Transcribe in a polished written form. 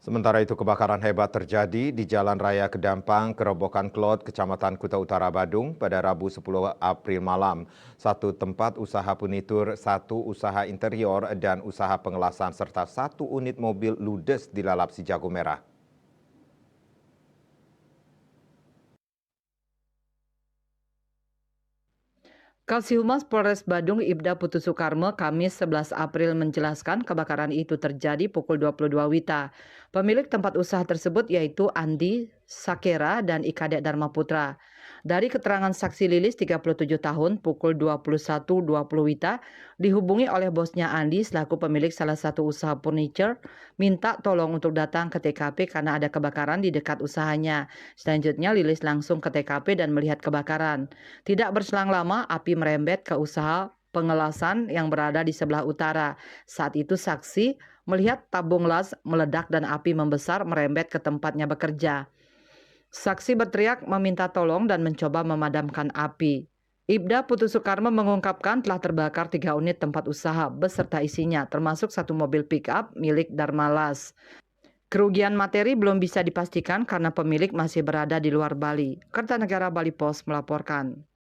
Sementara itu kebakaran hebat terjadi di Jalan Raya Kedampang, Kerobokan Klot, Kecamatan Kuta Utara, Badung pada Rabu 10 April malam. Satu tempat usaha furnitur, satu usaha interior, dan usaha pengelasan serta satu unit mobil ludes dilalap si jago merah. Kasih Polres Badung Ibda Putu Soekarmo Kamis 11 April menjelaskan kebakaran itu terjadi pukul 22 WITA. Pemilik tempat usaha tersebut yaitu Andi Sakera dan Ikadek Dharma Putra. Dari keterangan saksi Lilis 37 tahun pukul 21.20 WITA dihubungi oleh bosnya Andi selaku pemilik salah satu usaha furniture minta tolong untuk datang ke TKP karena ada kebakaran di dekat usahanya. Selanjutnya Lilis langsung ke TKP dan melihat kebakaran. Tidak berselang lama, api merembet ke usaha pengelasan yang berada di sebelah utara. Saat itu saksi melihat tabung las meledak dan api membesar merembet ke tempatnya bekerja. Saksi berteriak meminta tolong dan mencoba memadamkan api. Ibda Putu Soekarmo mengungkapkan telah terbakar 3 unit tempat usaha beserta isinya, termasuk satu mobil pick-up milik Darmalas. Kerugian materi belum bisa dipastikan karena pemilik masih berada di luar Bali. Kertanegara Bali Pos melaporkan.